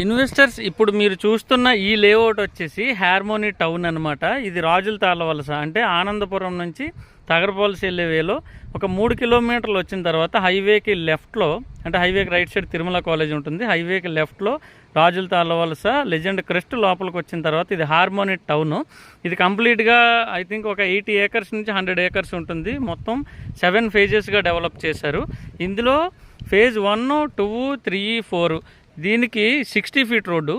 Investors ఇప్పుడు మీరు చూస్తున్న ఈ లేఅవుట్ వచ్చేసి హార్మోనీ టౌన్ అనమాట. ఇది రాజుల తాళవలస అంటే ఆనందపురం నుంచి తగరపాలసి వెళ్ళే వేలో ఒక 3 కిలోమీటర్లు వచ్చిన తర్వాత హైవేకి లెఫ్ట్లో, అంటే హైవేకి రైట్ సైడ్ తిరుమల కాలేజ్ ఉంటుంది, హైవేకి లెఫ్ట్లో రాజుల తాళవలస లెజెండ్ క్రెస్ట్ లోపలికి వచ్చిన తర్వాత ఇది హార్మోనీ టౌన్. ఇది కంప్లీట్గా ఐ థింక్ ఒక 80 ఏకర్స్ నుంచి 100 ఏకర్స్ ఉంటుంది. మొత్తం 7 ఫేజెస్గా డెవలప్ చేశారు. ఇందులో ఫేజ్ 1, 2, 3, 4 దీనికి 60 ఫీట్ రోడ్డు.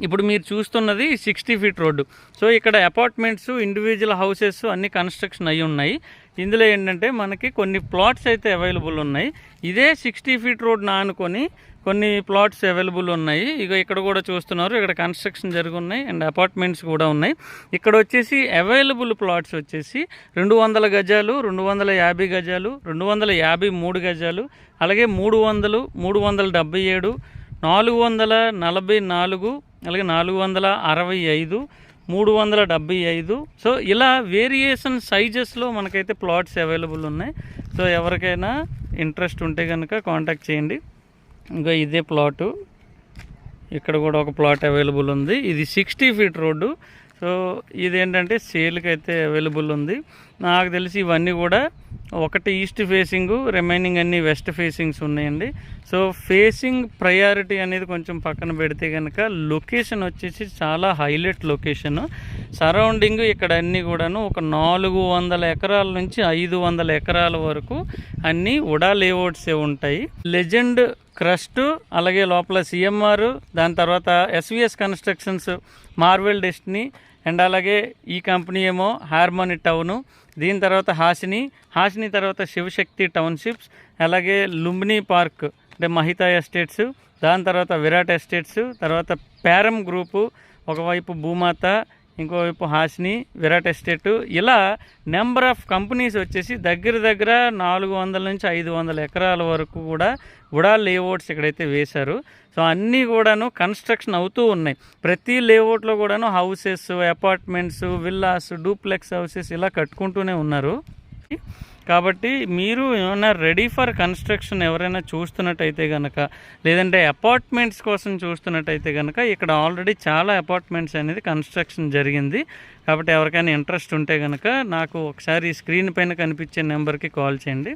ఇప్పుడు మీరు చూస్తున్నది 60 ఫీట్ రోడ్డు. సో ఇక్కడ అపార్ట్మెంట్స్, ఇండివిజువల్ హౌసెస్ అన్ని కన్స్ట్రక్షన్ అయి ఉన్నాయి. ఇందులో ఏంటంటే మనకి కొన్ని ప్లాట్స్ అయితే అవైలబుల్ ఉన్నాయి. ఇదే 60 ఫీట్ రోడ్ ఆనుకొని కొన్ని ప్లాట్స్ అవైలబుల్ ఉన్నాయి. ఇక ఇక్కడ కూడా చూస్తున్నారు, ఇక్కడ కన్స్ట్రక్షన్ జరిగి ఉన్నాయి అండ్ అపార్ట్మెంట్స్ కూడా ఉన్నాయి. ఇక్కడ వచ్చేసి అవైలబుల్ ప్లాట్స్ వచ్చేసి 200 గజాలు, 250 గజాలు, 253 గజాలు, అలాగే 300, 377, 444, అలాగే 465, 375. సో ఇలా వేరియేషన్ సైజెస్లో మనకైతే ప్లాట్స్ అవైలబుల్ ఉన్నాయి. సో ఎవరికైనా ఇంట్రెస్ట్ ఉంటే కనుక కాంటాక్ట్ చేయండి. ఇంకా ఇదే ప్లాటు, ఇక్కడ కూడా ఒక ప్లాట్ అవైలబుల్ ఉంది. ఇది 60 ఫీట్ రోడ్డు. సో ఇదేంటంటే సేల్కి అయితే అవైలబుల్ ఉంది. నాకు తెలిసి ఇవన్నీ కూడా ఒకటి ఈస్ట్ ఫేసింగ్, రిమైనింగ్ అన్ని వెస్ట్ ఫేసింగ్స్ ఉన్నాయండి. సో ఫేసింగ్ ప్రయారిటీ అనేది కొంచెం పక్కన పెడితే కనుక లొకేషన్ వచ్చేసి చాలా హైలైట్ లొకేషన్. సరౌండింగ్ ఇక్కడ అన్నీ కూడాను ఒక 400 ఎకరాల నుంచి 500 ఎకరాల వరకు అన్నీ ఉడా లేఅవుట్సే ఉంటాయి. లెజెండ్ క్రస్ట్, అలాగే లోపల సిఎంఆర్, దాని తర్వాత SVS constructions, Marvel destiny, and అలాగే ఈ కంపెనీ ఏమో హార్మోనీ టౌను, దీని తర్వాత హాసిని తర్వాత శివశక్తి టౌన్షిప్స్, అలాగే లుంబినీ పార్క్ అంటే మహితా ఎస్టేట్స్, దాని తర్వాత విరాట్ ఎస్టేట్స్, తర్వాత పేరం గ్రూపు, ఒకవైపు భూమాత, ఇంకోవైపు హాసిని, విరాట్ ఎస్టేటు, ఇలా నెంబర్ ఆఫ్ కంపెనీస్ వచ్చేసి దగ్గర 400 నుంచి 500 ఎకరాల వరకు కూడా ఉడా లేఅవుట్స్ ఇక్కడైతే వేశారు. సో అన్నీ కూడాను కన్స్ట్రక్షన్ అవుతూ ఉన్నాయి. ప్రతి లేఅవుట్లో కూడాను houses, apartments, villas, duplex houses ఇలా కట్టుకుంటూనే ఉన్నారు. కాబట్టి మీరు ఏమైనా రెడీ ఫర్ కన్స్ట్రక్షన్ ఎవరైనా చూస్తున్నట్టయితే కనుక, లేదంటే అపార్ట్మెంట్స్ కోసం చూస్తున్నట్టయితే కనుక ఇక్కడ ఆల్రెడీ చాలా అపార్ట్మెంట్స్ అనేది కన్స్ట్రక్షన్ జరిగింది. కాబట్టి ఎవరికైనా ఇంట్రెస్ట్ ఉంటే కనుక నాకు ఒకసారి స్క్రీన్ పైన కనిపించే నెంబర్కి కాల్ చేయండి.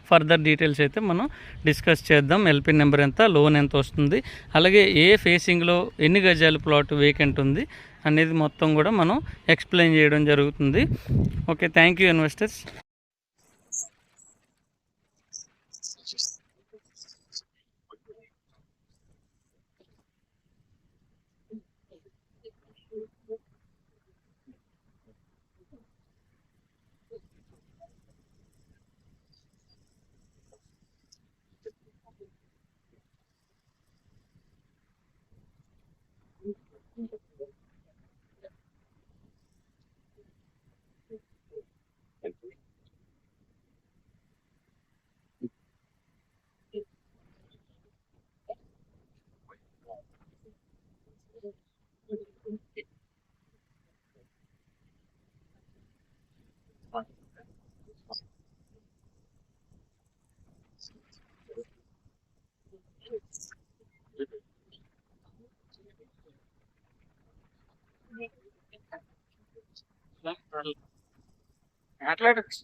ఫర్దర్ డీటెయిల్స్ అయితే మనం డిస్కస్ చేద్దాం. ఎల్పి నెంబర్ ఎంత, లోన్ ఎంత వస్తుంది, అలాగే ఏ ఫేసింగ్లో ఎన్ని గజాల ప్లాట్ వేకెంట్ ఉంది అనేది మొత్తం కూడా మనం ఎక్స్ప్లెయిన్ చేయడం జరుగుతుంది. Okay, thank you investors. Athletics.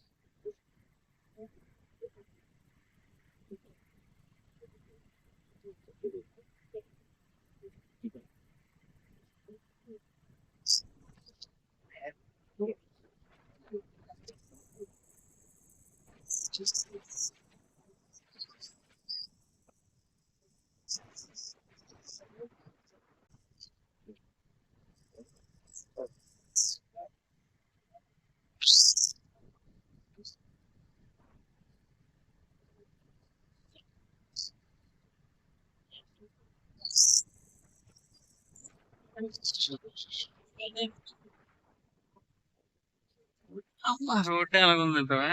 అమ్మ రోడ్డు ఎలాగుందంటావా?